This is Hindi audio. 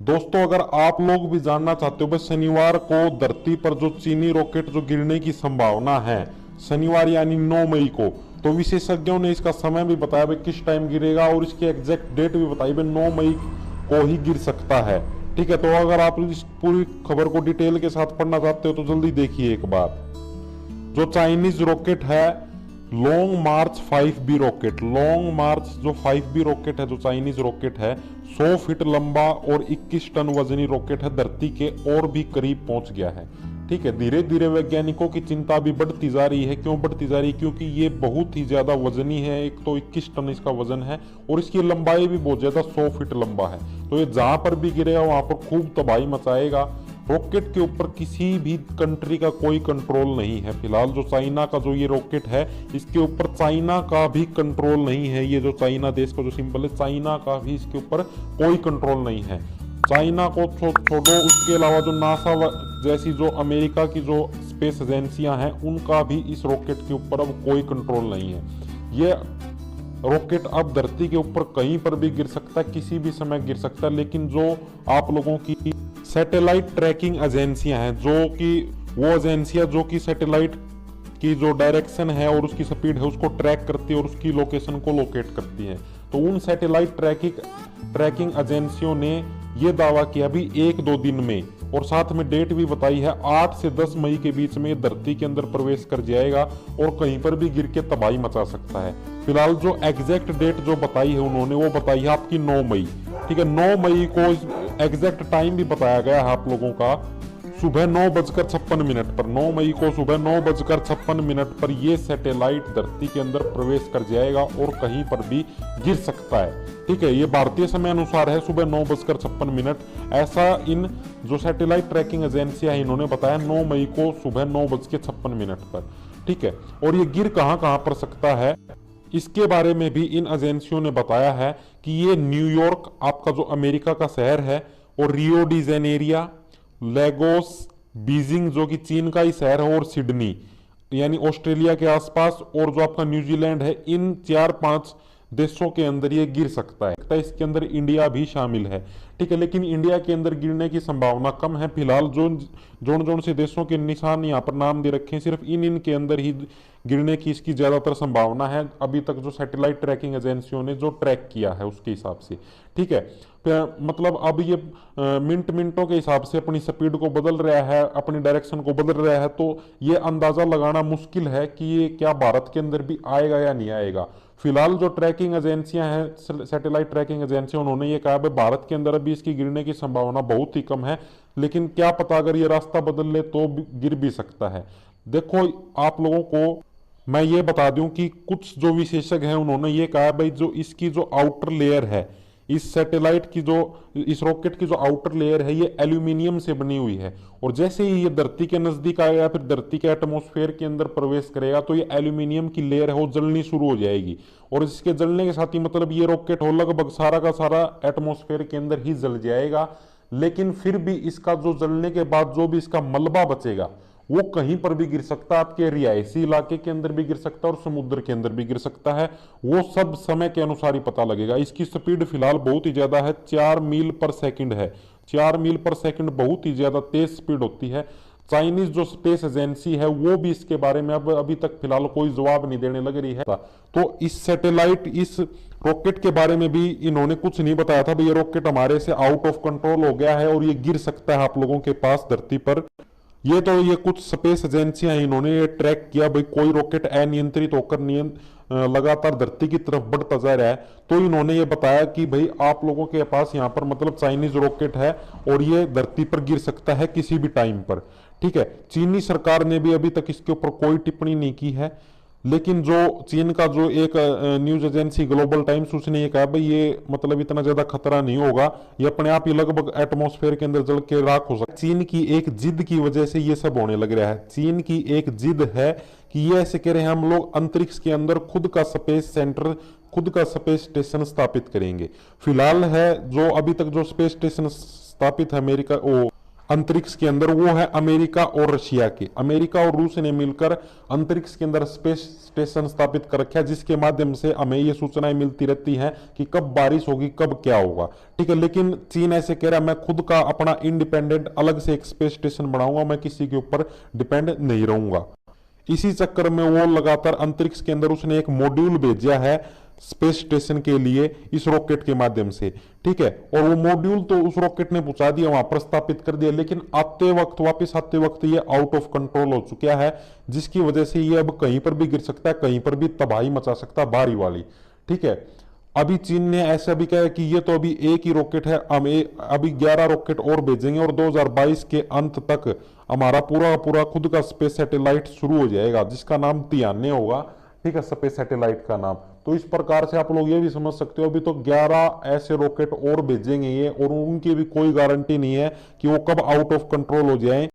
दोस्तों, अगर आप लोग भी जानना चाहते हो भाई शनिवार को धरती पर जो चीनी रॉकेट जो गिरने की संभावना है, शनिवार यानी 9 मई को, तो विशेषज्ञों ने इसका समय भी बताया भाई किस टाइम गिरेगा और इसकी एग्जैक्ट डेट भी बताई भाई 9 मई को ही गिर सकता है। ठीक है, तो अगर आप इस पूरी खबर को डिटेल के साथ पढ़ना चाहते हो तो जल्दी देखिए एक बार। जो चाइनीज रॉकेट है लॉन्ग मार्च 5B रॉकेट, लॉन्ग मार्च जो 5B रॉकेट है, जो चाइनीज रॉकेट है 100 फीट लंबा और 21 टन वजनी रॉकेट है, धरती के और भी करीब पहुंच गया है। ठीक है, धीरे धीरे वैज्ञानिकों की चिंता भी बढ़ती जा रही है। क्यों बढ़ती जा रही है? क्योंकि ये बहुत ही ज्यादा वजनी है। एक तो 21 टन इसका वजन है और इसकी लंबाई भी बहुत ज्यादा 100 फीट लंबा है। तो ये जहां पर भी गिरेगा वहां पर खूब तबाही मचाएगा। रॉकेट के ऊपर किसी भी कंट्री का कोई कंट्रोल नहीं है। फिलहाल जो चाइना का जो ये रॉकेट है, इसके ऊपर चाइना का भी कंट्रोल नहीं है। ये जो चाइना देश का जो सिंबल है, चाइना का भी इसके ऊपर कोई कंट्रोल नहीं है। चाइना को छोड़ो, उसके अलावा जो नासा जैसी जो अमेरिका की जो स्पेस एजेंसियां हैं, उनका भी इस रॉकेट के ऊपर अब कोई कंट्रोल नहीं है। ये रॉकेट अब धरती के ऊपर कहीं पर भी गिर सकता है, किसी भी समय गिर सकता है। लेकिन जो आप लोगों की सैटेलाइट ट्रैकिंग एजेंसियां हैं, जो कि वो एजेंसियां जो कि सैटेलाइट की जो डायरेक्शन है और उसकी स्पीड है उसको ट्रैक करती है और उसकी लोकेशन को लोकेट करती है, तो उन सैटेलाइट ट्रैकिंग एजेंसियों ने ये दावा किया भी 1-2 दिन में, और साथ में डेट भी बताई है 8 से 10 मई के बीच में धरती के अंदर प्रवेश कर जाएगा और कहीं पर भी गिर के तबाही मचा सकता है। फिलहाल जो एग्जैक्ट डेट जो बताई है उन्होंने, वो बताई है आपकी 9 मई। ठीक है, 9 मई को एग्जैक्ट टाइम भी बताया गया है आप लोगों का, सुबह 9:56 पर। 9 मई को सुबह 9:56 पर यह सैटेलाइट धरती के अंदर प्रवेश कर जाएगा और कहीं पर भी गिर सकता है। ठीक है, ये भारतीय समय अनुसार है, सुबह 9:56। ऐसा इन जो सैटेलाइट ट्रैकिंग एजेंसियां हैं इन्होंने बताया 9 मई को सुबह 9:56 पर। ठीक है, और ये गिर कहां कहां पर सकता है, इसके बारे में भी इन एजेंसियों ने बताया है कि ये न्यूयॉर्क आपका जो अमेरिका का शहर है, और Rio de Janeiro, Legos, Beijing जो कि चीन का ही शहर है, और सिडनी यानी ऑस्ट्रेलिया के आसपास, और जो आपका न्यूजीलैंड है, इन 4-5 देशों के अंदर ये गिर सकता है। इसके अंदर इंडिया भी शामिल है। ठीक है, लेकिन इंडिया के अंदर गिरने की संभावना कम है। फिलहाल जोन से देशों के निशान यहाँ पर नाम दे रखे हैं, सिर्फ इन के अंदर ही गिरने की इसकी ज्यादातर संभावना है, अभी तक जो सैटेलाइट ट्रैकिंग एजेंसियों ने जो ट्रैक किया है उसके हिसाब से। ठीक है, मतलब अब ये मिनटों के हिसाब से अपनी स्पीड को बदल रहा है, अपनी डायरेक्शन को बदल रहा है, तो ये अंदाजा लगाना मुश्किल है कि ये क्या भारत के अंदर भी आएगा या नहीं आएगा। फिलहाल जो ट्रैकिंग एजेंसियां हैं, सैटेलाइट ट्रैकिंग एजेंसियां, उन्होंने ये कहा भाई भारत के अंदर अभी इसकी गिरने की संभावना बहुत ही कम है, लेकिन क्या पता अगर ये रास्ता बदल ले तो गिर भी सकता है। देखो, आप लोगों को मैं ये बता दूं कि कुछ जो विशेषज्ञ हैं उन्होंने ये कहा भाई जो इसकी जो आउटर लेयर है, इस सैटेलाइट की जो इस रॉकेट की जो आउटर लेयर है, ये एल्यूमिनियम से बनी हुई है, और जैसे ही ये धरती के नजदीक आएगा या फिर धरती के एटमॉस्फेयर के अंदर प्रवेश करेगा तो ये एल्यूमिनियम की लेयर है वो जलनी शुरू हो जाएगी, और इसके जलने के साथ ही मतलब ये रॉकेट हो लगभग सारा का सारा एटमॉस्फेयर के अंदर ही जल जाएगा। लेकिन फिर भी इसका जो जलने के बाद जो भी इसका मलबा बचेगा वो कहीं पर भी गिर सकता है, आपके रिहायशी इलाके के अंदर भी गिर सकता है और समुद्र के अंदर भी गिर सकता है। वो सब समय के अनुसार ही पता लगेगा। इसकी स्पीड फिलहाल बहुत ही ज्यादा है, 4 मील पर सेकंड है। 4 मील पर सेकंड बहुत ही ज्यादा तेज स्पीड होती है। चाइनीज जो स्पेस एजेंसी है वो भी इसके बारे में अब अभी तक फिलहाल कोई जवाब नहीं देने लग रही है। तो इस सैटेलाइट इस रॉकेट के बारे में भी इन्होंने कुछ नहीं बताया था, भाई ये रॉकेट हमारे से आउट ऑफ कंट्रोल हो गया है और ये गिर सकता है आप लोगों के पास धरती पर। ये कुछ स्पेस एजेंसियां हैं, इन्होंने ये ट्रैक किया भाई कोई रॉकेट अनियंत्रित होकर लगातार धरती की तरफ बढ़ता जा रहा है, तो इन्होंने ये बताया कि भाई आप लोगों के पास यहाँ पर मतलब चाइनीज रॉकेट है और ये धरती पर गिर सकता है किसी भी टाइम पर। ठीक है, चीनी सरकार ने भी अभी तक इसके ऊपर कोई टिप्पणी नहीं की है, लेकिन जो चीन का जो एक न्यूज एजेंसी ग्लोबल टाइम्स, उसने ये कहा भाई ये मतलब इतना ज्यादा खतरा नहीं होगा, ये अपने आप ही लगभग एटमॉस्फेयर के अंदर जल के राख हो सकता है। चीन की एक जिद की वजह से ये सब होने लग रहा है। चीन की एक जिद है कि ये ऐसे कह रहे हैं हम लोग अंतरिक्ष के अंदर खुद का स्पेस सेंटर, खुद का स्पेस स्टेशन स्थापित करेंगे। फिलहाल है जो अभी तक जो स्पेस स्टेशन स्थापित है अमेरिका अंतरिक्ष के अंदर, वो है अमेरिका और रशिया के। अमेरिका और रूस ने मिलकर अंतरिक्ष के अंदर स्पेस स्टेशन स्थापित कर रखा है, जिसके माध्यम से हमें ये सूचनाएं मिलती रहती हैं कि कब बारिश होगी, कब क्या होगा। ठीक है, लेकिन चीन ऐसे कह रहा है मैं खुद का अपना इंडिपेंडेंट अलग से एक स्पेस स्टेशन बनाऊंगा, मैं किसी के ऊपर डिपेंड नहीं रहूंगा। इसी चक्कर में वो लगातार अंतरिक्ष के अंदर उसने एक मॉड्यूल भेजा है स्पेस स्टेशन के लिए इस रॉकेट के माध्यम से। ठीक है, और वो मॉड्यूल तो उस रॉकेट ने पहुंचा दिया, वहां पर स्थापित कर दिया, लेकिन आते वक्त, वापस आते वक्त ये आउट ऑफ कंट्रोल हो चुका है, जिसकी वजह से ये अब कहीं पर भी गिर सकता है, कहीं पर भी तबाही मचा सकता है भारी वाली। ठीक है, अभी चीन ने ऐसा भी कहा है कि ये तो अभी एक ही रॉकेट है, हम अभी 11 रॉकेट और भेजेंगे और 2022 के अंत तक हमारा पूरा पूरा खुद का स्पेस सैटेलाइट शुरू हो जाएगा, जिसका नाम तियाने होगा। ठीक है, स्पेस सैटेलाइट का नाम। तो इस प्रकार से आप लोग ये भी समझ सकते हो, अभी तो 11 ऐसे रॉकेट और भेजेंगे ये, और उनकी भी कोई गारंटी नहीं है कि वो कब आउट ऑफ कंट्रोल हो जाए।